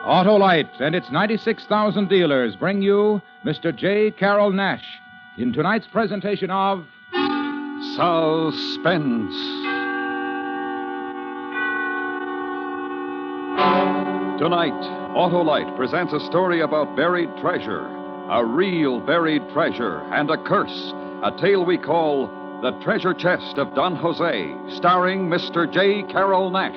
Autolite and its 96,000 dealers bring you Mr. J. Carroll Nash in tonight's presentation of Suspense. Tonight, Autolite presents a story about buried treasure, a real buried treasure, and a curse, a tale we call The Treasure Chest of Don Jose, starring Mr. J. Carroll Nash.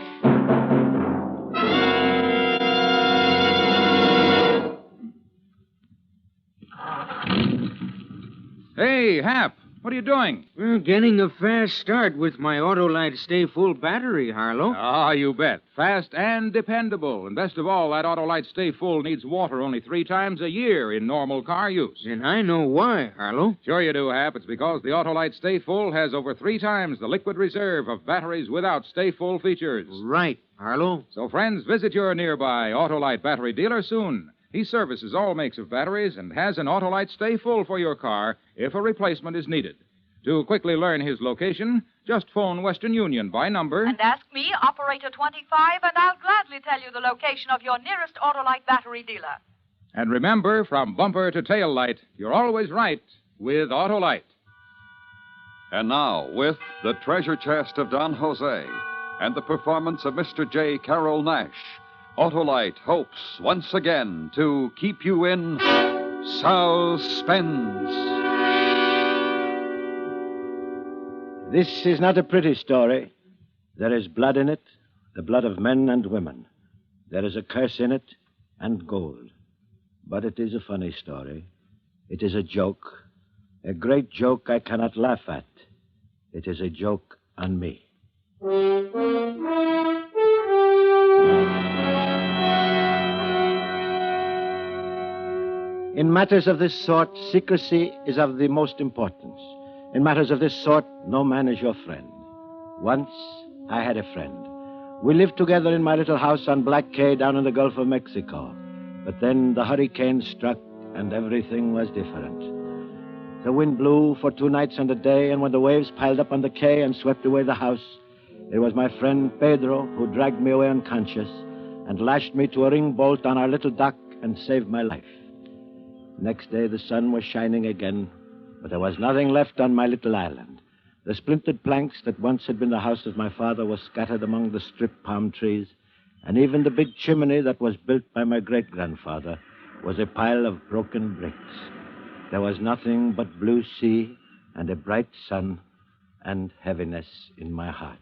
Hey, Hap, what are you doing? Getting a fast start with my Autolite Stay Full battery, Harlow. Ah, you bet. Fast and dependable. And best of all, that Autolite Stay Full needs water only 3 times a year in normal car use. And I know why, Harlow. Sure you do, Hap. It's because the Autolite Stay Full has over 3 times the liquid reserve of batteries without Stay Full features. Right, Harlow. So, friends, visit your nearby Autolite battery dealer soon. He services all makes of batteries and has an Autolite Stay Full for your car if a replacement is needed. To quickly learn his location, just phone Western Union by number. And ask me, Operator 25, and I'll gladly tell you the location of your nearest Autolite battery dealer. And remember, from bumper to tail light, you're always right with Autolite. And now, with The Treasure Chest of Don Jose and the performance of Mr. J. Carroll Nash, Autolite hopes once again to keep you in suspense. This is not a pretty story. There is blood in it, the blood of men and women. There is a curse in it and gold. But it is a funny story. It is a joke, a great joke I cannot laugh at. It is a joke on me. In matters of this sort, secrecy is of the most importance. In matters of this sort, no man is your friend. Once, I had a friend. We lived together in my little house on Black Cay down in the Gulf of Mexico. But then the hurricane struck, and everything was different. The wind blew for 2 nights and a day, and when the waves piled up on the quay and swept away the house, it was my friend Pedro who dragged me away unconscious and lashed me to a ring bolt on our little dock and saved my life. Next day, the sun was shining again, but there was nothing left on my little island. The splintered planks that once had been the house of my father were scattered among the stripped palm trees, and even the big chimney that was built by my great-grandfather was a pile of broken bricks. There was nothing but blue sea and a bright sun and heaviness in my heart.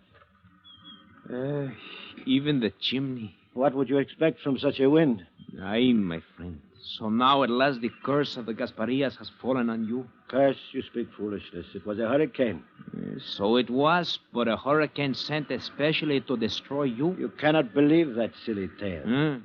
Even the chimney. What would you expect from such a wind? Aye, my friend. So now at last the curse of the Gasparias has fallen on you? Curse, you speak foolishness. It was a hurricane. So it was, but a hurricane sent especially to destroy you? You cannot believe that silly tale.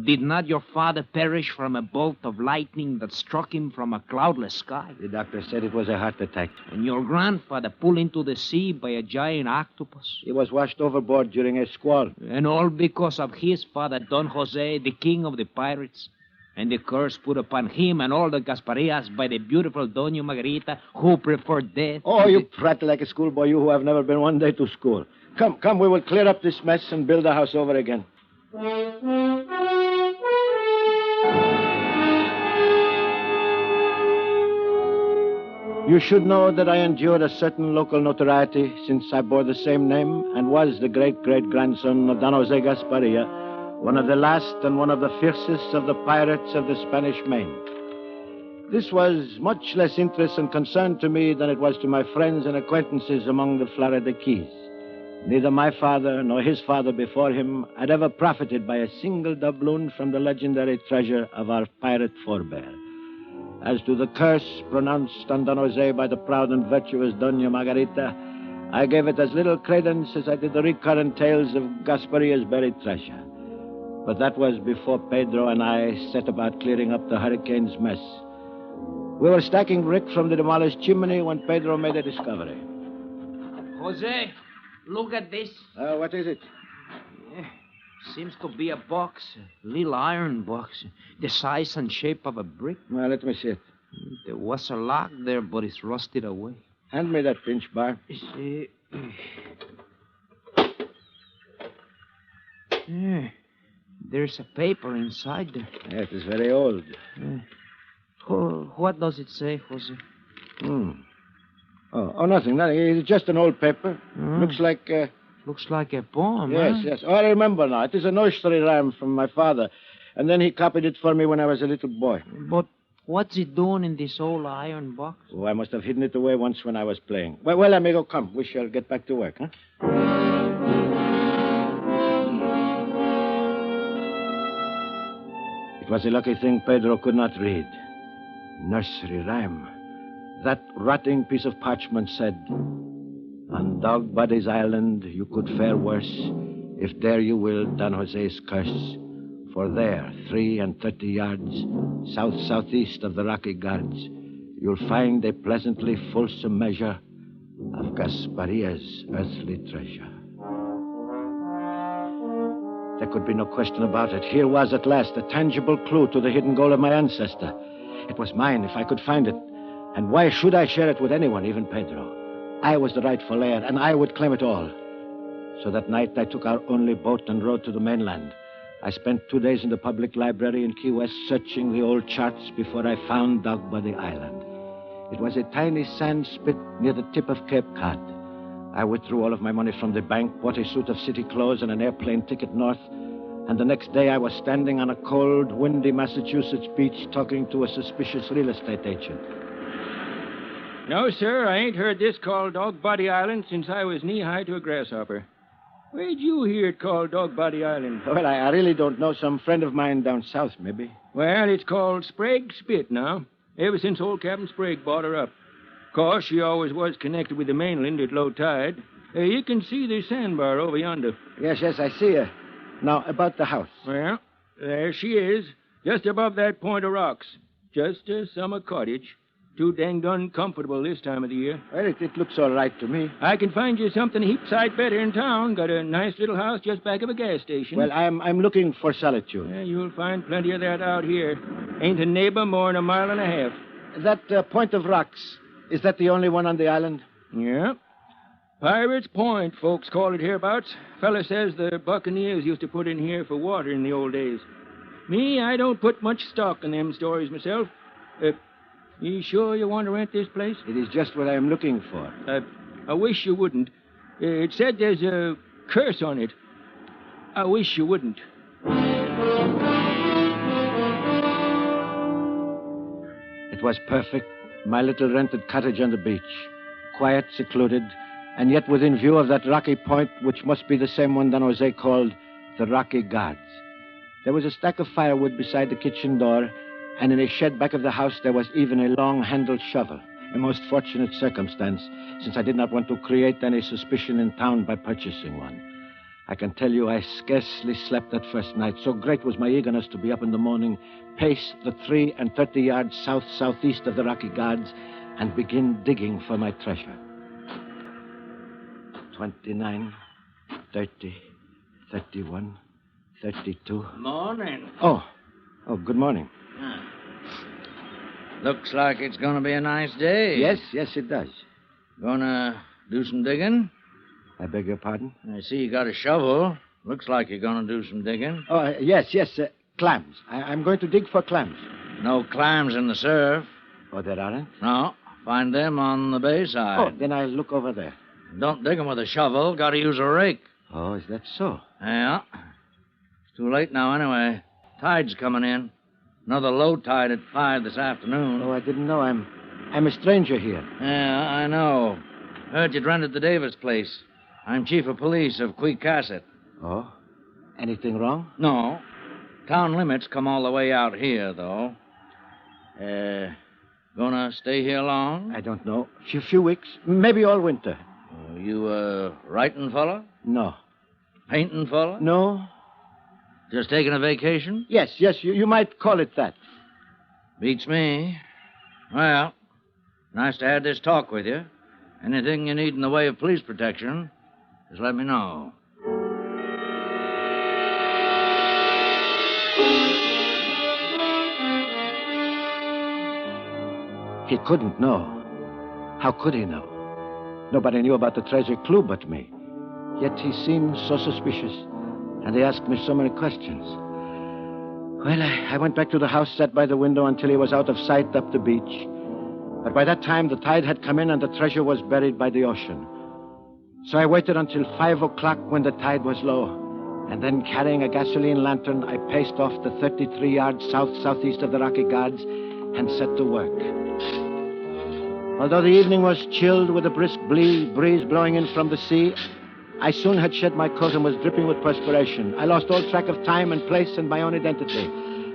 Did not your father perish from a bolt of lightning that struck him from a cloudless sky? The doctor said it was a heart attack. And your grandfather pulled into the sea by a giant octopus? He was washed overboard during a squall. And all because of his father, Don Jose, the king of the pirates? And the curse put upon him and all the Gasparias by the beautiful Doña Margarita, who preferred death. Oh, you prattle like a schoolboy, you who have never been one day to school. Come, we will clear up this mess and build the house over again. You should know that I endured a certain local notoriety since I bore the same name and was the great-great-grandson of Don Jose Gasparia, one of the last and one of the fiercest of the pirates of the Spanish Main. This was much less interest and concern to me than it was to my friends and acquaintances among the Florida Keys. Neither my father nor his father before him had ever profited by a single doubloon from the legendary treasure of our pirate forebear. As to the curse pronounced on Don Jose by the proud and virtuous Doña Margarita, I gave it as little credence as I did the recurrent tales of Gasparia's buried treasure. But that was before Pedro and I set about clearing up the hurricane's mess. We were stacking brick from the demolished chimney when Pedro made a discovery. Jose, look at this. What is it? Seems to be a box, a little iron box, the size and shape of a brick. Well, let me see it. There was a lock there, but it's rusted away. Hand me that pinch bar. There's a paper inside there. Yeah, it is very old. What does it say, Jose? Oh, nothing. It's just an old paper. Looks like... Looks like a poem, Yes, huh? yes. Oh, I remember now. It is a nursery rhyme from my father. And then he copied it for me when I was a little boy. But what's it doing in this old iron box? Oh, I must have hidden it away once when I was playing. Well, amigo, come. We shall get back to work, huh? It was a lucky thing Pedro could not read. Nursery rhyme. That rotting piece of parchment said, "On Dog Buddy's Island you could fare worse if there you will Don Jose's curse. For there, 33 yards southeast of the Rocky Guards, you'll find a pleasantly fulsome measure of Gasparia's earthly treasure." There could be no question about it. Here was at last a tangible clue to the hidden gold of my ancestor. It was mine if I could find it. And why should I share it with anyone, even Pedro? I was the rightful heir, and I would claim it all. So that night I took our only boat and rowed to the mainland. I spent 2 days in the public library in Key West searching the old charts before I found Dog Buddy Island. It was a tiny sand spit near the tip of Cape Cod. I withdrew all of my money from the bank, bought a suit of city clothes and an airplane ticket north, and the next day I was standing on a cold, windy Massachusetts beach talking to a suspicious real estate agent. No, sir, I ain't heard this called Dog Body Island since I was knee-high to a grasshopper. Where'd you hear it called Dog Body Island? Well, I really don't know. Some friend of mine down south, maybe. Well, it's called Sprague Spit now, ever since old Captain Sprague bought her up. Of course, she always was connected with the mainland at low tide. You can see the sandbar over yonder. Yes, I see her. Now, about the house. Well, there she is, just above that point of rocks. Just a summer cottage. Too danged uncomfortable this time of the year. Well, it looks all right to me. I can find you something a heap sight better in town. Got a nice little house just back of a gas station. Well, I'm looking for solitude. Yeah, you'll find plenty of that out here. Ain't a neighbor more than a mile and a half. That point of rocks, is that the only one on the island? Yeah. Pirates Point, folks call it hereabouts. Fella says the buccaneers used to put in here for water in the old days. Me, I don't put much stock in them stories myself. You sure you want to rent this place? It is just what I am looking for. I wish you wouldn't. It said there's a curse on it. I wish you wouldn't. It was perfect. My little rented cottage on the beach. Quiet, secluded, and yet within view of that rocky point, which must be the same one Don Jose called the Rocky Guards. There was a stack of firewood beside the kitchen door, and in a shed back of the house there was even a long-handled shovel. A most fortunate circumstance, since I did not want to create any suspicion in town by purchasing one. I can tell you I scarcely slept that first night. So great was my eagerness to be up in the morning, pace the 33 yards southeast of the Rocky Guards, and begin digging for my treasure. 29, 30, 31, 32. Morning. Oh, good morning. Looks like it's going to be a nice day. Yes, it does. Gonna do some digging? I beg your pardon? I see you got a shovel. Looks like you're going to do some digging. Oh, yes, clams. I'm going to dig for clams. No clams in the surf. Oh, there aren't? No. Find them on the bay side. Oh, then I'll look over there. Don't dig them with a shovel. Got to use a rake. Oh, is that so? Yeah. It's too late now anyway. Tide's coming in. Another low tide at 5 this afternoon. Oh, I didn't know. I'm a stranger here. Yeah, I know. Heard you'd rented the Davis place. I'm chief of police of Queecasset. Oh? Anything wrong? No. Town limits come all the way out here, though. Gonna stay here long? I don't know. Few weeks. Maybe all winter. You a writing fella? No. Painting fella? No. Just taking a vacation? Yes, you might call it that. Beats me. Well, nice to have this talk with you. Anything you need in the way of police protection, just let me know. He couldn't know. How could he know? Nobody knew about the treasure clue but me. Yet he seemed so suspicious, and he asked me so many questions. Well, I went back to the house, sat by the window until he was out of sight up the beach. But by that time, the tide had come in and the treasure was buried by the ocean. So I waited until 5 o'clock when the tide was low. And then, carrying a gasoline lantern, I paced off the 33 yards south-southeast of the Rocky Guards and set to work. Although the evening was chilled with a brisk breeze blowing in from the sea, I soon had shed my coat and was dripping with perspiration. I lost all track of time and place and my own identity.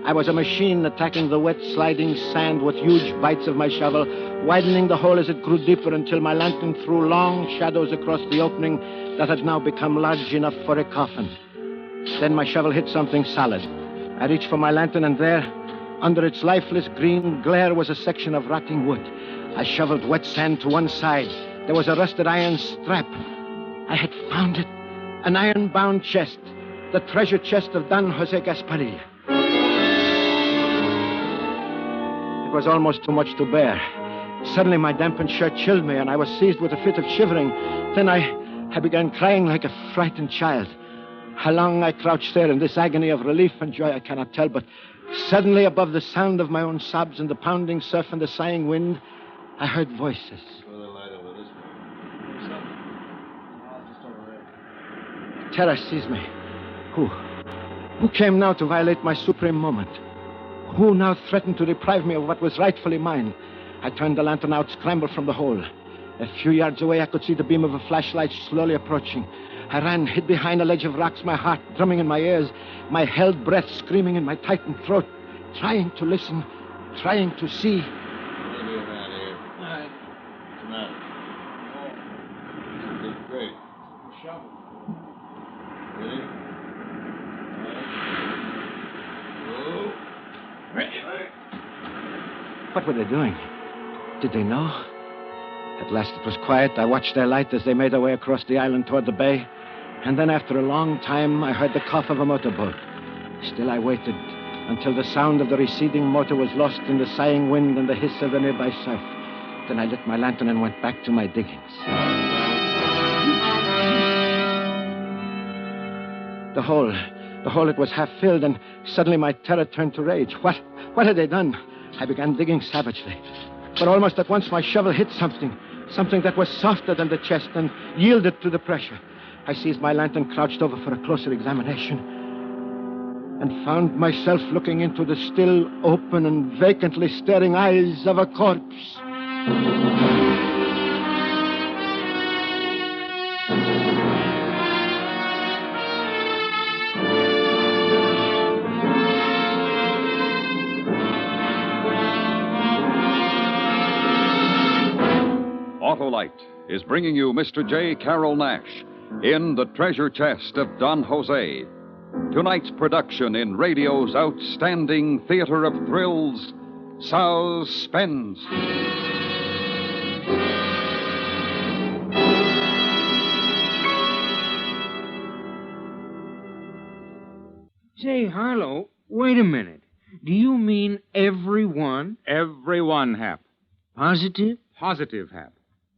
I was a machine attacking the wet, sliding sand with huge bites of my shovel, widening the hole as it grew deeper until my lantern threw long shadows across the opening that had now become large enough for a coffin. Then my shovel hit something solid. I reached for my lantern, and there, under its lifeless green glare, was a section of rotting wood. I shoveled wet sand to one side. There was a rusted iron strap. I had found it. An iron-bound chest. The treasure chest of Don Jose Gasparilla. It was almost too much to bear. Suddenly my dampened shirt chilled me, and I was seized with a fit of shivering. Then I began crying like a frightened child. How long I crouched there in this agony of relief and joy, I cannot tell, but suddenly, above the sound of my own sobs and the pounding surf and the sighing wind, I heard voices. Terror seized me. Who came now to violate my supreme moment? Who now threatened to deprive me of what was rightfully mine? I turned the lantern out, scrambled from the hole. A few yards away, I could see the beam of a flashlight slowly approaching. I ran, hid behind a ledge of rocks, my heart drumming in my ears, my held breath screaming in my tightened throat, trying to listen, trying to see. What's the matter? Oh, great. Shovel. Ready? What were they doing? Did they know? At last it was quiet. I watched their light as they made their way across the island toward the bay. And then after a long time, I heard the cough of a motorboat. Still I waited until the sound of the receding motor was lost in the sighing wind and the hiss of the nearby surf. Then I lit my lantern and went back to my diggings. The hole, it was half filled, and suddenly my terror turned to rage. What had they done? I began digging savagely. But almost at once my shovel hit something that was softer than the chest and yielded to the pressure. I seized my lantern, crouched over for a closer examination, and found myself looking into the still open and vacantly staring eyes of a corpse. Autolite is bringing you Mr. J. Carroll Nash in The Treasure Chest of Don Jose. Tonight's production in radio's outstanding theater of thrills, Suspense. Say, Harlow, wait a minute. Do you mean everyone? Everyone, Hap. Positive? Positive, Hap.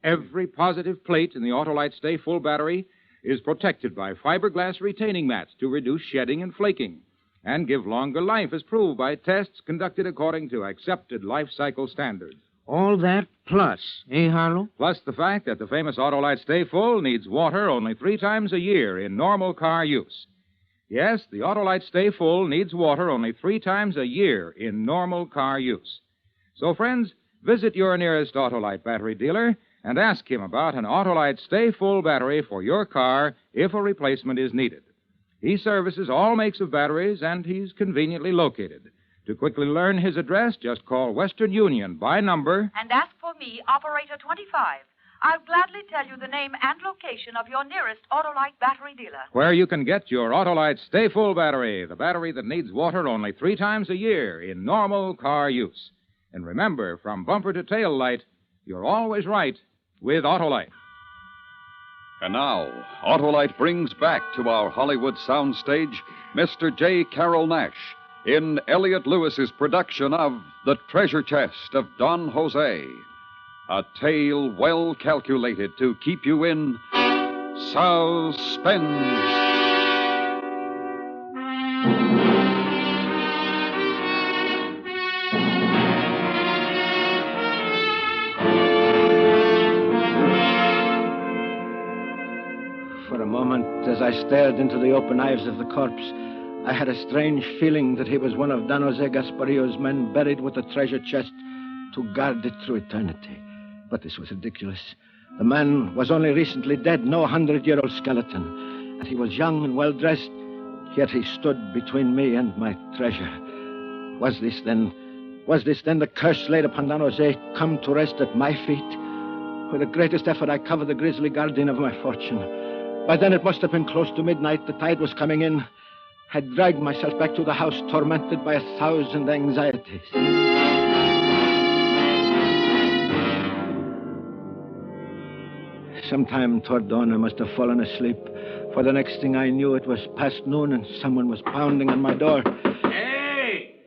Every positive plate in the Autolite Stay Full battery is protected by fiberglass retaining mats to reduce shedding and flaking and give longer life as proved by tests conducted according to accepted life cycle standards. All that plus, eh, Harlow? Plus the fact that the famous Autolite Stay Full needs water only 3 times a year in normal car use. Yes, the Autolite Stay Full needs water only 3 times a year in normal car use. So, friends, visit your nearest Autolite battery dealer and ask him about an Autolite Stay Full battery for your car if a replacement is needed. He services all makes of batteries, and he's conveniently located. To quickly learn his address, just call Western Union by number And ask for me, Operator 25. I'll gladly tell you the name and location of your nearest Autolite battery dealer. where you can get your Autolite Stay Full battery, the battery that needs water only 3 times a year in normal car use. And remember, from bumper to tail light, you're always right with Autolite. And now, Autolite brings back to our Hollywood soundstage Mr. J. Carroll Nash in Elliot Lewis's production of The Treasure Chest of Don Jose. A tale well calculated to keep you in suspense. For a moment, as I stared into the open eyes of the corpse, I had a strange feeling that he was one of Don Jose Gaspario's men buried with the treasure chest to guard it through eternity. But this was ridiculous. The man was only recently dead, no 100-year-old skeleton. And he was young and well-dressed, yet he stood between me and my treasure. Was this then the curse laid upon Don Jose, come to rest at my feet? With the greatest effort, I covered the grisly guardian of my fortune. By then, it must have been close to midnight. The tide was coming in. I dragged myself back to the house, tormented by 1,000 anxieties. Sometime toward dawn, I must have fallen asleep. For the next thing I knew, it was past noon, and someone was pounding on my door. Hey!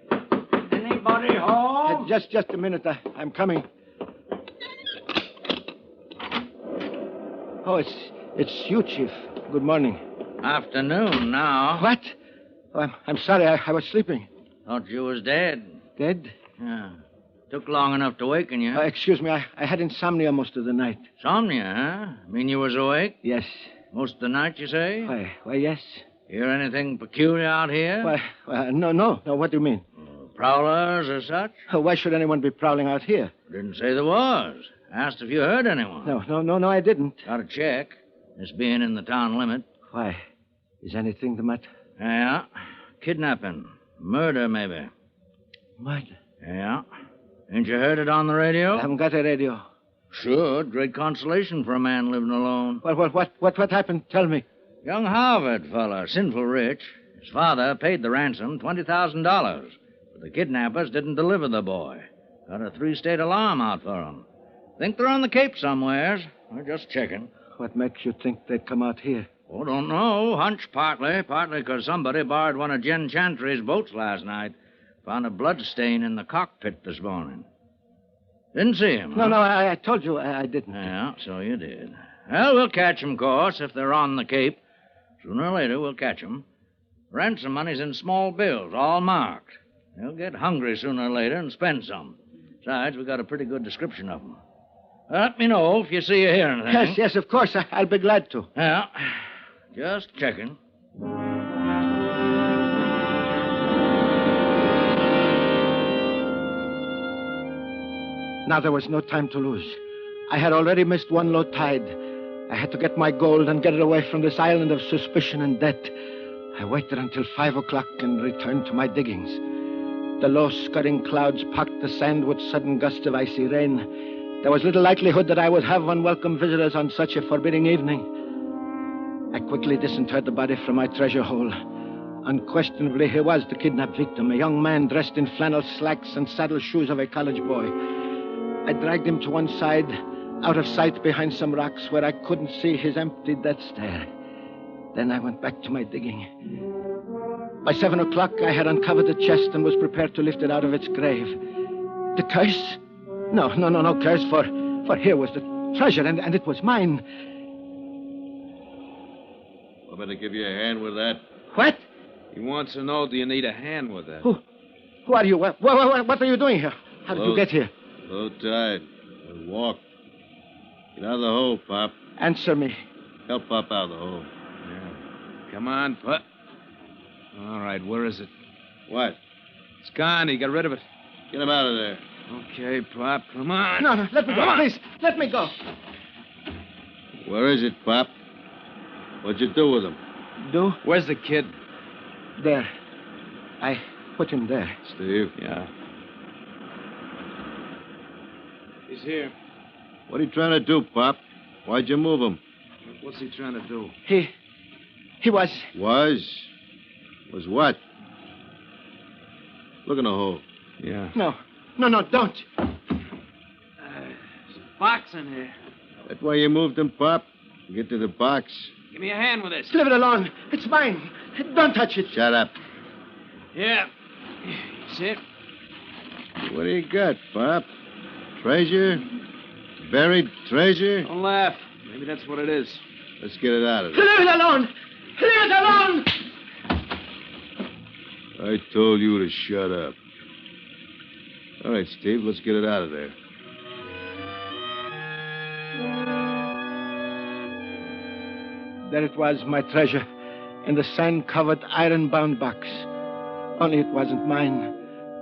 Anybody home? Just a minute. I'm coming. Oh, it's you, Chief. Good morning. Afternoon now. What? Oh, I'm sorry. I was sleeping. Thought you was dead. Dead? Yeah. Took long enough to waken you. Excuse me. I had insomnia most of the night. Insomnia, huh? Mean you was awake? Yes. Most of the night, you say? Why, yes. Hear anything peculiar out here? No. What do you mean? Prowlers or such? Why should anyone be prowling out here? Didn't say there was. Asked if you heard anyone. No, I didn't. Got to check. This being in the town limit. Why? Is anything the matter? Yeah. Kidnapping. Murder, maybe. Murder? Yeah. Ain't you heard it on the radio? I haven't got a radio. Should. Great consolation for a man living alone. Well, what happened? Tell me. Young Harvard fella, sinful rich. His father paid the ransom, $20,000. But the kidnappers didn't deliver the boy. Got a 3-state alarm out for him. Think they're on the Cape somewheres. We're just checking. What makes you think they'd come out here? Oh, don't know. Hunch partly. Partly because somebody borrowed one of Jen Chantry's boats last night. Found a blood stain in the cockpit this morning. Didn't see him. No, I told you I didn't. Yeah, so you did. Well, we'll catch 'em, of course, if they're on the Cape. Sooner or later, we'll catch 'em. Ransom money's in small bills, all marked. They'll get hungry sooner or later and spend some. Besides, we got a pretty good description of 'em. Let me know if you see or hear anything. Yes, of course. I'll be glad to. Yeah, just checking. Now there was no time to lose. I had already missed one low tide. I had to get my gold and get it away from this island of suspicion and debt. I waited until 5 o'clock and returned to my diggings. The low, scudding clouds packed the sand with sudden gusts of icy rain. There was little likelihood that I would have unwelcome visitors on such a forbidding evening. I quickly disinterred the body from my treasure hole. Unquestionably, he was the kidnapped victim, a young man dressed in flannel slacks and saddle shoes of a college boy. I dragged him to one side, out of sight behind some rocks where I couldn't see his empty death stare. Then I went back to my digging. By 7 o'clock, I had uncovered the chest and was prepared to lift it out of its grave. The curse? No curse, for here was the treasure, and it was mine. I better give you a hand with that. What? He wants to know, do you need a hand with that? Who are you? What are you doing here? How did you get here? Low tide. We'll walk. Get out of the hole, Pop. Answer me. Help Pop out of the hole. Yeah. Come on, Pop. All right, where is it? What? It's gone. He got rid of it. Get him out of there. Okay, Pop, come on. No, let me go. Please, let me go. Where is it, Pop? What'd you do with him? Do? Where's the kid? There. I put him there. Steve? Yeah. He's here. What are you trying to do, Pop? Why'd you move him? What's he trying to do? He was... Was? Was what? Look in the hole. Yeah. No, don't. There's a box in here. That's why you moved him, Pop? Get to the box. Give me a hand with this. Leave it alone. It's mine. Don't touch it. Shut up. Yeah. See it? What do you got, Pop? Treasure? Buried treasure? Don't laugh. Maybe that's what it is. Let's get it out of there. Leave it alone. Leave it alone. I told you to shut up. All right, Steve, let's get it out of there. There it was, my treasure, in the sand-covered, iron-bound box. Only it wasn't mine.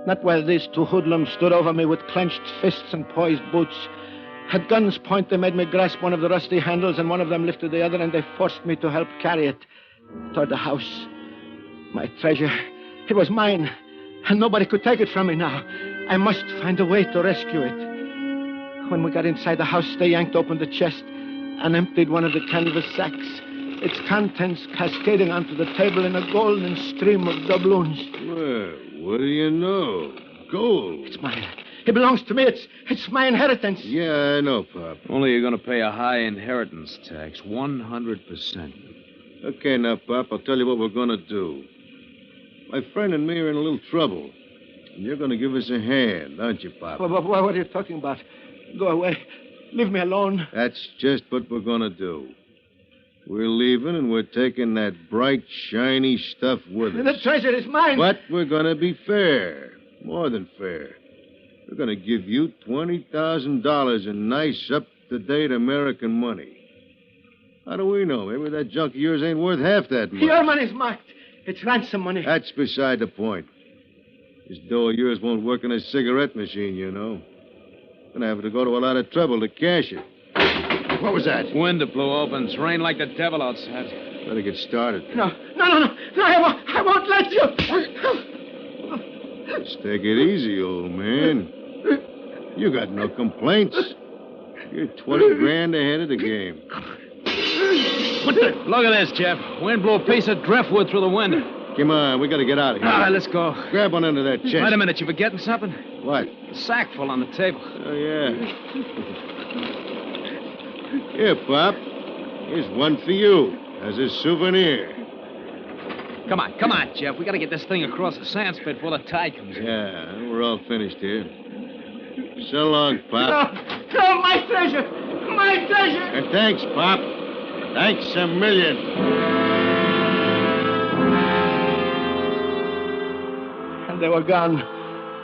Not while these two hoodlums stood over me with clenched fists and poised boots. At gun's point, they made me grasp one of the rusty handles, and one of them lifted the other, and they forced me to help carry it toward the house. My treasure, it was mine, and nobody could take it from me now. I must find a way to rescue it. When we got inside the house, they yanked open the chest and emptied one of the canvas sacks, its contents cascading onto the table in a golden stream of doubloons. Well, what do you know? Gold. It's mine. It belongs to me. It's my inheritance. Yeah, I know, Pop. Only you're going to pay a high inheritance tax, 100%. Okay, now, Pop, I'll tell you what we're going to do. My friend and me are in a little trouble. And you're going to give us a hand, aren't you, Pop? What are you talking about? Go away. Leave me alone. That's just what we're going to do. We're leaving, and we're taking that bright, shiny stuff with us. The treasure is mine. But we're going to be fair. More than fair. We're going to give you $20,000 in nice, up-to-date American money. How do we know? Maybe that junk of yours ain't worth half that much. Your money's marked. It's ransom money. That's beside the point. This dough of yours won't work in a cigarette machine, you know. Gonna have to go to a lot of trouble to cash it. What was that? Window blew open. It's rained like the devil outside. Better get started. No, I won't let you. Just take it easy, old man. You got no complaints. You're 20 grand ahead of the game. What the? Look at this, Jeff. Wind blew a piece of driftwood through the window. Come on, we gotta get out of here. All right, let's go. Grab one end of that chest. Wait a minute, you forgetting something? What? A sack full on the table. Oh, yeah. Here, Pop. Here's one for you as a souvenir. Come on, Jeff. We gotta get this thing across the sand spit before the tide comes in. Yeah, we're all finished here. So long, Pop. No, my treasure. My treasure. And thanks, Pop. Thanks a million. And they were gone,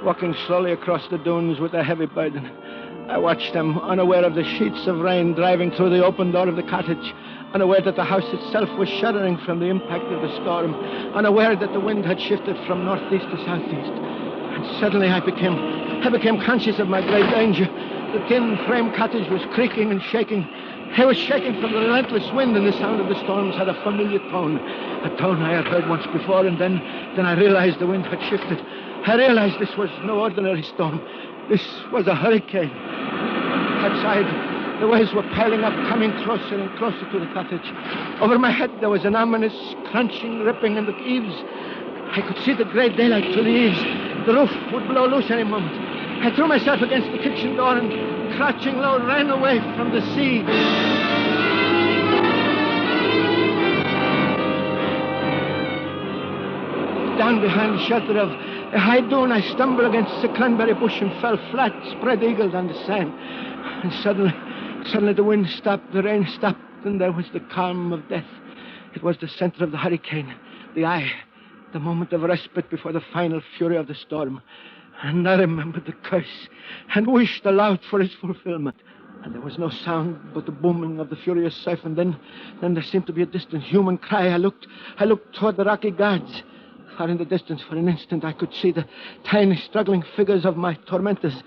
walking slowly across the dunes with a heavy burden. I watched them, unaware of the sheets of rain driving through the open door of the cottage, unaware that the house itself was shuddering from the impact of the storm, unaware that the wind had shifted from northeast to southeast. And suddenly I became conscious of my great danger. The tin frame cottage was creaking and shaking. It was shaking from the relentless wind, and the sound of the storms had a familiar tone. A tone I had heard once before, and then I realized the wind had shifted. I realized this was no ordinary storm. This was a hurricane. Outside, the waves were piling up, coming closer and closer to the cottage. Over my head, there was an ominous crunching, ripping in the eaves. I could see the gray daylight through the eaves. The roof would blow loose any moment. I threw myself against the kitchen door and, crouching low, ran away from the sea. Down behind the shelter of a high dune, I stumbled against a cranberry bush and fell flat, spread-eagled on the sand. And suddenly the wind stopped, the rain stopped, and there was the calm of death. It was the center of the hurricane, the eye, the moment of respite before the final fury of the storm. And I remembered the curse and wished aloud for its fulfillment. And there was no sound but the booming of the furious surf, and then there seemed to be a distant human cry. I looked toward the rocky guards. Far in the distance, for an instant, I could see the tiny, struggling figures of my tormentors.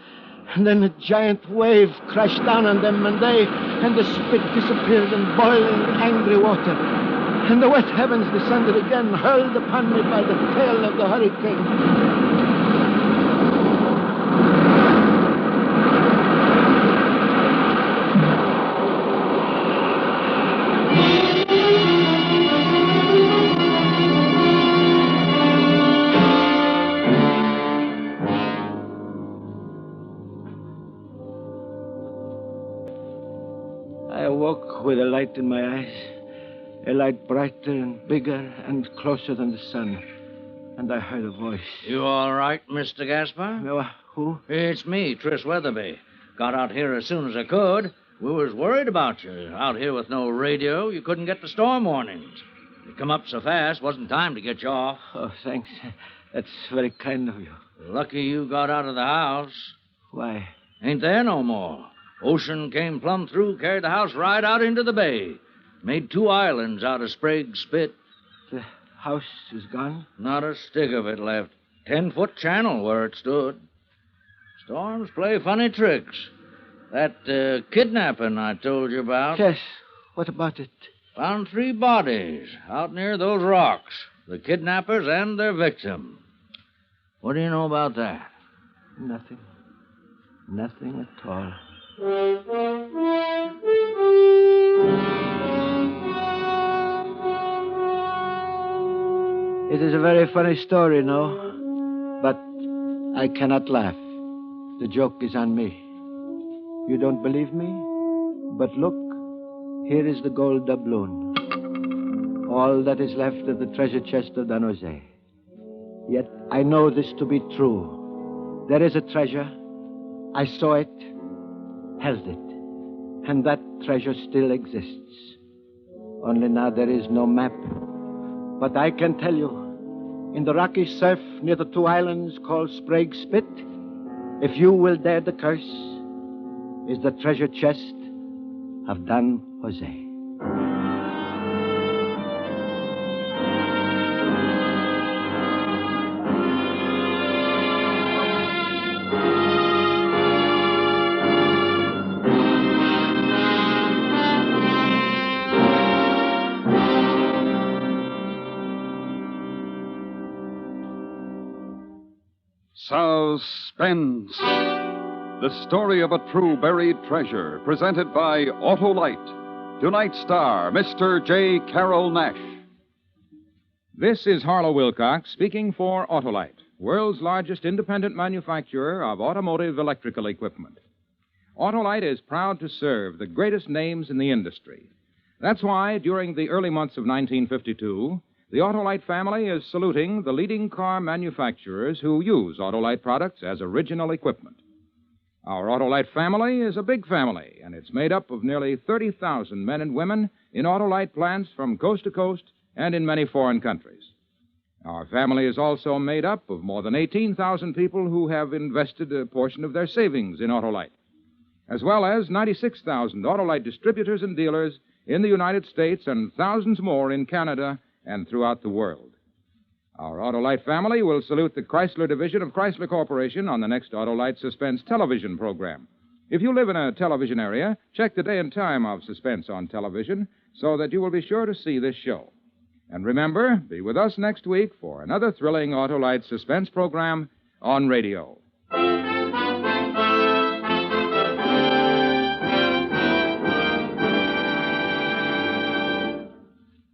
And then a giant wave crashed down on them, and the spit disappeared in boiling, angry water. And the wet heavens descended again, hurled upon me by the tail of the hurricane. I awoke with a light in my eyes, a light brighter and bigger and closer than the sun. And I heard a voice. You all right, Mr. Gaspar? No, who? It's me, Tris Weatherby. Got out here as soon as I could. We was worried about you. Out here with no radio, you couldn't get the storm warnings. You come up so fast, wasn't time to get you off. Oh, thanks. That's very kind of you. Lucky you got out of the house. Why? Ain't there no more. Ocean came plumb through, carried the house right out into the bay. Made 2 islands out of Sprague's spit. The house is gone? Not a stick of it left. 10-foot channel where it stood. Storms play funny tricks. That kidnapping I told you about. Yes. What about it? Found 3 bodies out near those rocks. The kidnappers and their victim. What do you know about that? Nothing. Nothing at all. It is a very funny story, no? But I cannot laugh. The joke is on me. You don't believe me? But look, here is the gold doubloon. All that is left of the treasure chest of Don Jose. Yet I know this to be true. There is a treasure. I saw it, held it, and that treasure still exists. Only now there is no map. But I can tell you, in the rocky surf near the 2 islands called Sprague's Spit, if you will dare the curse, is the treasure chest of Don Jose. Suspense. The story of a true buried treasure, presented by Autolite. Tonight's star, Mr. J. Carroll Nash. This is Harlow Wilcox speaking for Autolite, world's largest independent manufacturer of automotive electrical equipment. Autolite is proud to serve the greatest names in the industry. That's why, during the early months of 1952, the Autolite family is saluting the leading car manufacturers who use Autolite products as original equipment. Our Autolite family is a big family, and it's made up of nearly 30,000 men and women in Autolite plants from coast to coast and in many foreign countries. Our family is also made up of more than 18,000 people who have invested a portion of their savings in Autolite, as well as 96,000 Autolite distributors and dealers in the United States and thousands more in Canada and throughout the world. Our Autolite family will salute the Chrysler division of Chrysler Corporation on the next Autolite Suspense television program. If you live in a television area, check the day and time of Suspense on television so that you will be sure to see this show. And remember, be with us next week for another thrilling Autolite Suspense program on radio.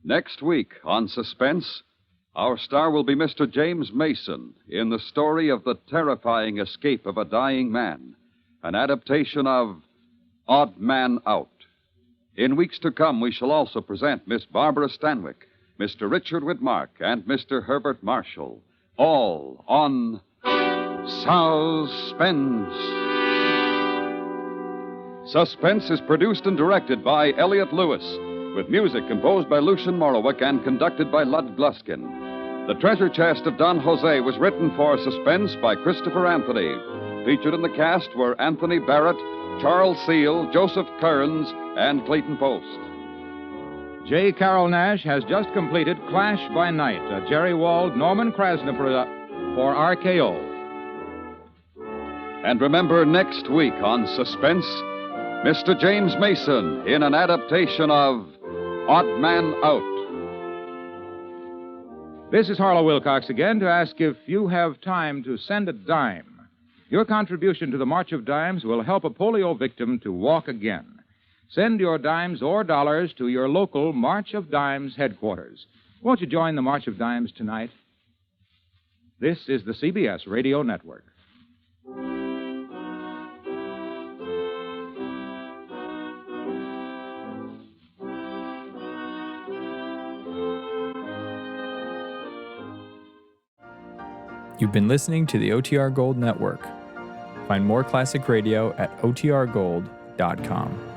Next week on Suspense, our star will be Mr. James Mason in the story of the terrifying escape of a dying man, an adaptation of Odd Man Out. In weeks to come, we shall also present Miss Barbara Stanwyck, Mr. Richard Widmark, and Mr. Herbert Marshall, all on Suspense. Suspense is produced and directed by Elliott Lewis, with music composed by Lucien Morawick and conducted by Lud Gluskin. The Treasure Chest of Don Jose was written for Suspense by Christopher Anthony. Featured in the cast were Anthony Barrett, Charles Seal, Joseph Kearns, and Clayton Post. J. Carroll Nash has just completed Clash by Night, a Jerry Wald, Norman Krasna for RKO. And remember, next week on Suspense, Mr. James Mason in an adaptation of Odd Man Out. This is Harlow Wilcox again to ask if you have time to send a dime. Your contribution to the March of Dimes will help a polio victim to walk again. Send your dimes or dollars to your local March of Dimes headquarters. Won't you join the March of Dimes tonight? This is the CBS Radio Network. You've been listening to the OTR Gold Network. Find more classic radio at otrgold.com.